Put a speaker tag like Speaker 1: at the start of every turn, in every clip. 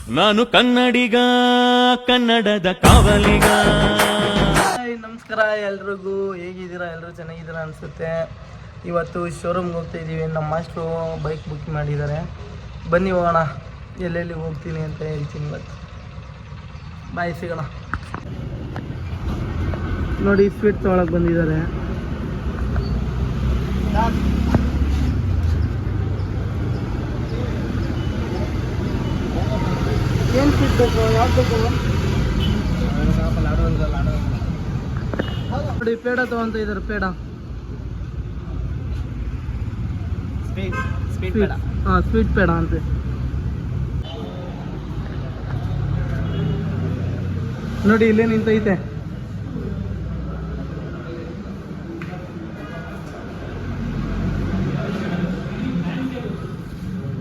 Speaker 1: ನಾನು ಕನ್ನಡಿಗ, ಕನ್ನಡದ ಕಾವಲಿಗ.
Speaker 2: ನಮಸ್ಕಾರ ಎಲ್ರಿಗೂ, ಹೇಗಿದ್ದೀರಾ? ಎಲ್ಲರೂ ಚೆನ್ನಾಗಿದ್ದೀರಾ ಅನಿಸುತ್ತೆ. ಇವತ್ತು ಶೋರೂಮ್ಗೆ ಹೋಗ್ತಾ ಇದ್ದೀವಿ. ನಮ್ಮ ಮಾಸ್ಟ್ರು ಬೈಕ್ ಬುಕ್ ಮಾಡಿದ್ದಾರೆ. ಬನ್ನಿ ಹೋಗೋಣ, ಎಲ್ಲೆಲ್ಲಿ ಹೋಗ್ತೀನಿ ಅಂತ ಹೇಳ್ತೀನಿ ಇವತ್ತು. ಬಾಯ್, ಸಿಗೋಣ. ನೋಡಿ, ಸ್ವೀಟ್ ತೊಗೊಳಕ್ಕೆ ಬಂದಿದ್ದಾರೆ. ಏನು ಸ್ವೀಟ್ ಬೇಕು? ಯಾವ್ದು ಬೇಕು? ನೋಡಿ, ಪೇಡ ತೊಗೊಂತ ಇದ್ದಾರೆ. ಪೇಡ, ಹಾಂ, ಸ್ವೀಟ್ ಪೇಡ ಅಂತೆ. ನೋಡಿ, ಇಲ್ಲೇ ನಿಂತೈತೆ.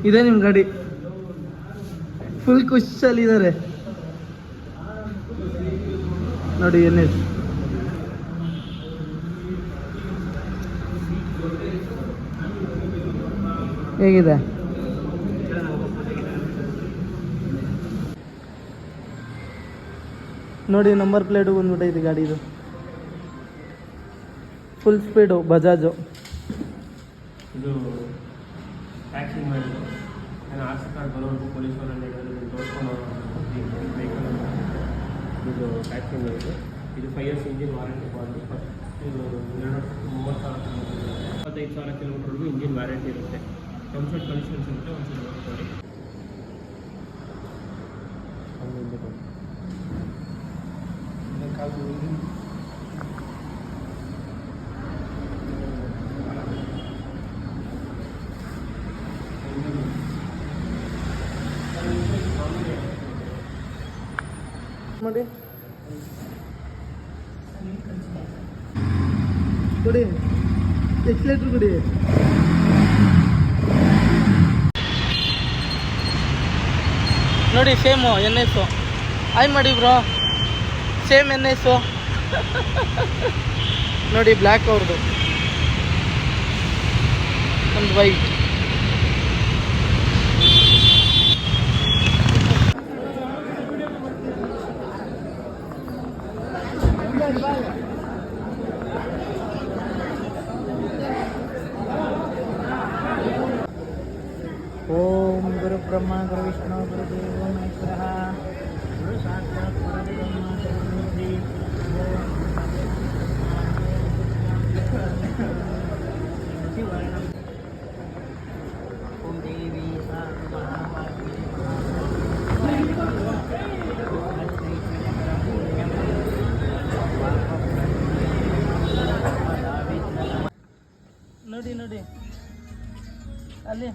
Speaker 2: ಇದೇ ನಿಮ್ಮ ಗಾಡಿ. ಫುಲ್ ಖುಷಿಯಲ್ಲಿದ್ದಾರೆ ನೋಡಿ. ಏನೇ ಹೇಗಿದೆ? ನೋಡಿ, ನಂಬರ್ ಪ್ಲೇಟು ಬಂದ್ಬಿಟ್ಟೈತೆ ಗಾಡಿದು. Full speed Bajaj.
Speaker 3: ಇದು ಟ್ಯಾಕ್ಸಿಂಗ್ ಮಾಡಿದ್ದು ನಾನು ಆರ್ ಸಿ ಕಾರ್ಡ್ ಬರೋದು ಪೊಲೀಸವರಲ್ಲಿ ತೋರಿಸ್ಕೊಂಡು ವೆಹಿಕಲ್ ಇದು ಟ್ಯಾಕ್ಸಿಂಗ್ ಮಾಡಿದ್ದು. ಇದು 5 years ಇಂಜಿನ್ ವಾರಂಟಿ ಬಂದು ಇದು 25,000 ಕಿಲೋಮೀಟರ್ವರೆಗೂ ಇಂಜಿನ್ ವ್ಯಾರಂಟಿ ಇರುತ್ತೆ. ಟರ್ಮ್ಸ್ ಆ್ಯಂಡ್ ಕಂಡೀಷನ್ಸ್ ಇರುತ್ತೆ. ಒಂದ್ಸಲ ನೋಡ್ಕೊಳ್ಳಿ.
Speaker 2: ನೋಡಿ, ಕೊಡಿ, ಎಕ್ಸ್ಲೇಟರ್ ಕೊಡಿ. ನೋಡಿ, ಸೇಮು NS. ಆಯ್ ಮಾಡಿ ಬ್ರೋ, ಸೇಮ್ NS. ನೋಡಿ, ಬ್ಲ್ಯಾಕ್ ಅವ್ರದ್ದು, ಒಂದು ವೈಟ್. ಓಂ ಗುರು ಬ್ರಹ್ಮ ಗುರು ವಿಷ್ಣು ಗುರು ದೇವೋ ಮಹೇಶ್ವರಃ ಗುರು ಸಾಕ್ಷಾತ್ ಪರಬ್ರಹ್ಮ ಗುರು ಓಂ ದೇವಿ ನೋಡಿ ನೋಡಿ ಅಲ್ಲಿ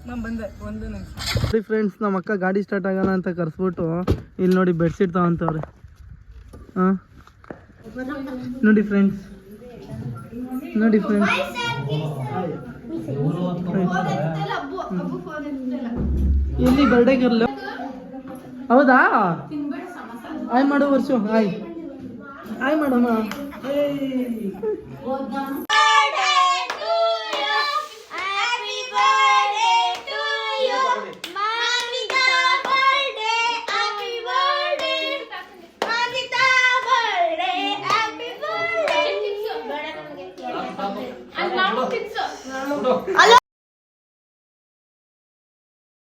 Speaker 2: ನಾನು ಬಂದೆ ಒಂದು ನಿಮಿಷ. ನೋಡಿ ಫ್ರೆಂಡ್ಸ್, ನಮ್ಮ ಅಕ್ಕ ಗಾಡಿ ಸ್ಟಾರ್ಟ್ ಆಗೋಣ ಅಂತ ಕರೆಸ್ಬಿಟ್ಟು ಇಲ್ಲಿ ನೋಡಿ ಬೆಡ್ಶೀಟ್ ತಗೊಂತವ್ರೆ. ಹಾಂ, ನೋಡಿ ಫ್ರೆಂಡ್ಸ್, ನೋಡಿ ಫ್ರೆಂಡ್ಸ್, ಎಲ್ಲಿ ಬರ್ಡೇ ಗರ್ಲ್? ಹೌದಾ? ಆಯ್ ಮಾಡು ವರ್ಷ, ಆಯ್ ಮಾಡಮ್ಮ.